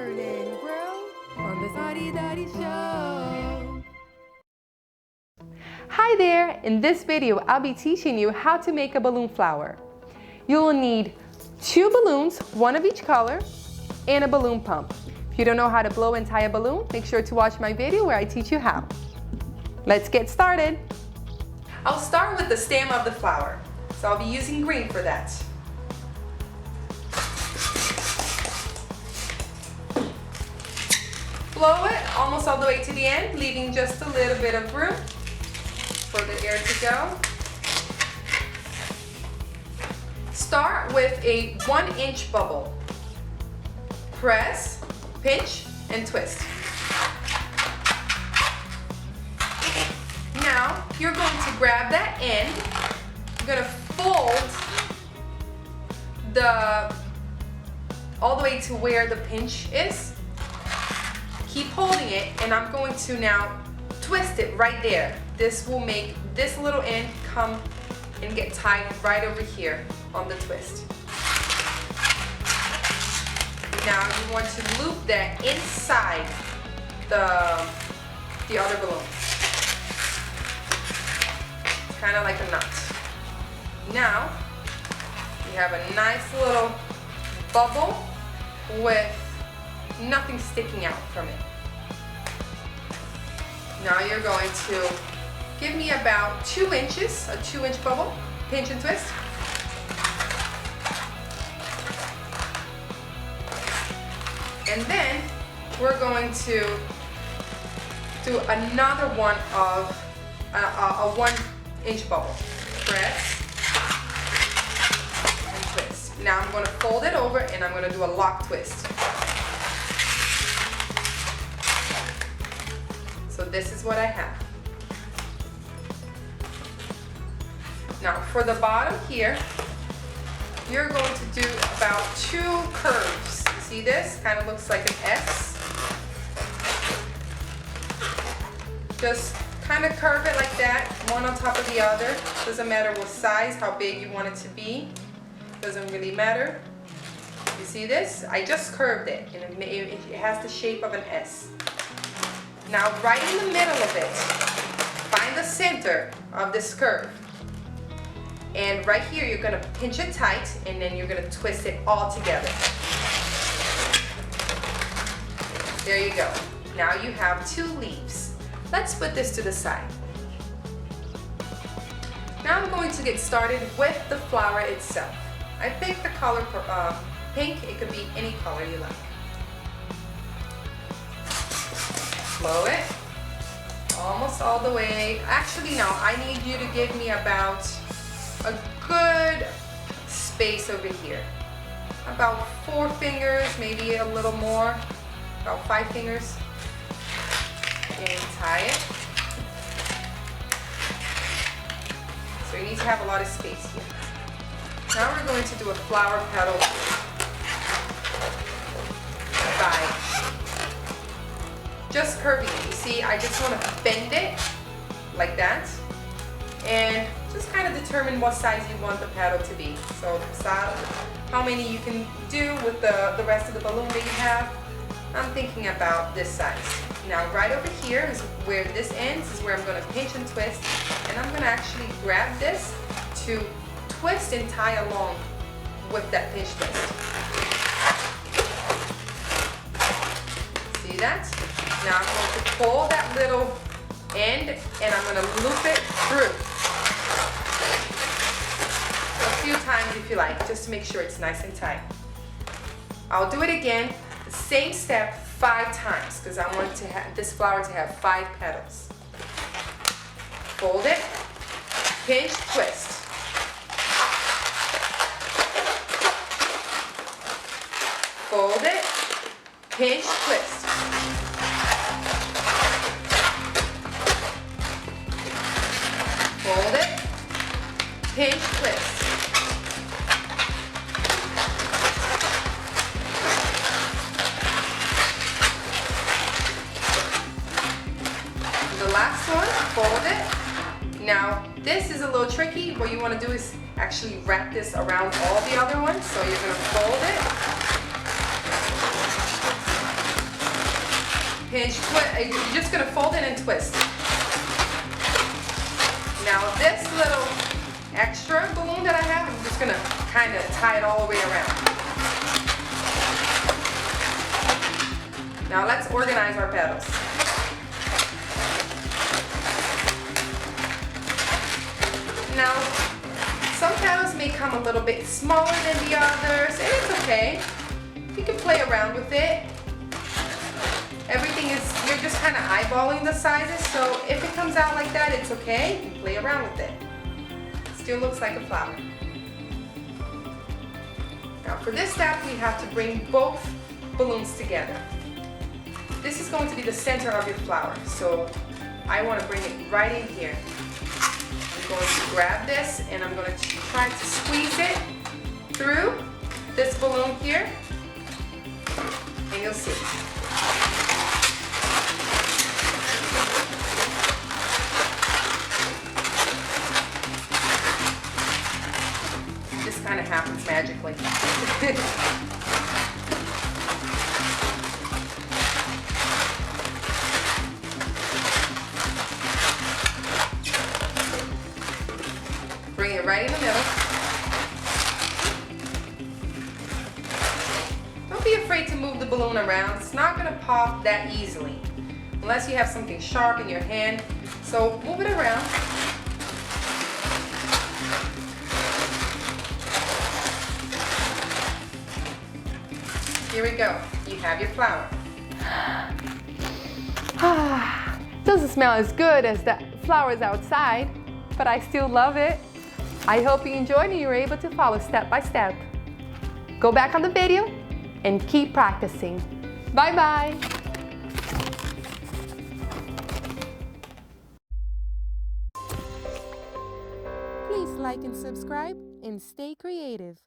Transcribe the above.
Learn and grow on the Spotty Dotty Show. Hi there! In this video, I'll be teaching you how to make a balloon flower. You will need 2 balloons, one of each color, and a balloon pump. If you don't know how to blow and tie a balloon, make sure to watch my video where I teach you how. Let's get started. I'll start with the stem of the flower. So I'll be using green for that. Blow it almost all the way to the end, leaving just a little bit of room for the air to go. Start with a 1-inch bubble. Press, pinch, and twist. Now, you're going to grab that end. You're going to fold all the way to where the pinch is. Keep holding it, and I'm going to now twist it right there. This will make this little end come and get tied right over here on the twist. Now you want to loop that inside the other balloon. Kind of like a knot. Now you have a nice little bubble with nothing sticking out from it. Now you're going to give me about 2 inches, a 2-inch bubble, pinch and twist. And then we're going to do another one of a 1-inch bubble. Press and twist. Now I'm going to fold it over and I'm going to do a lock twist. So this is what I have. Now for the bottom here, you're going to do about 2 curves. See this? Kind of looks like an S. Just kind of curve it like that, one on top of the other. Doesn't matter what size, how big you want it to be. Doesn't really matter. You see this? I just curved it, and it has the shape of an S. Now right in the middle of it, find the center of this curve. And right here, you're gonna pinch it tight, and then you're gonna twist it all together. There you go. Now you have 2 leaves. Let's put this to the side. Now I'm going to get started with the flower itself. I picked the color pink. It could be any color you like. Blow it almost all the way. Actually, no, I need you to give me about a good space over here. About 4 fingers, maybe a little more, about 5 fingers. And tie it. So you need to have a lot of space here. Now we're going to do a flower petal by just curving it. You see, I just want to bend it like that and just kind of determine what size you want the petal to be. So how many you can do with the rest of the balloon that you have. I'm thinking about this size. Now right over here is where this ends, is where I'm going to pinch and twist, and I'm going to actually grab this to twist and tie along with that pinch twist. See that? Now I'm going to pull that little end and I'm going to loop it through. A few times if you like, just to make sure it's nice and tight. I'll do it again, the same step 5 times, because I want to have this flower to have 5 petals. Fold it, pinch, twist. Fold it, pinch, twist. Fold it, pinch, twist. The last one, fold it. Now, this is a little tricky. What you want to do is actually wrap this around all the other ones. So you're going to fold it, Pinch, you're just gonna fold it and twist. Now this little extra balloon that I have, I'm just gonna kind of tie it all the way around. Now let's organize our petals. Now, some petals may come a little bit smaller than the others, and it's okay. You can play around with it. Everything is, you're just kind of eyeballing the sizes, so if it comes out like that, it's okay. You can play around with it. Still looks like a flower. Now for this step, we have to bring both balloons together. This is going to be the center of your flower, so I want to bring it right in here. I'm going to grab this and I'm going to try to squeeze it through this balloon here, and you'll see. This kind of happens magically. Bring it right in the middle. Don't be afraid to move the balloon around. It's not going to pop that easily unless you have something sharp in your hand. So move it around. Here we go. You have your flower. Doesn't smell as good as the flowers outside, but I still love it. I hope you enjoyed and you were able to follow step by step. Go back on the video and keep practicing. Bye-bye. Please like and subscribe and stay creative.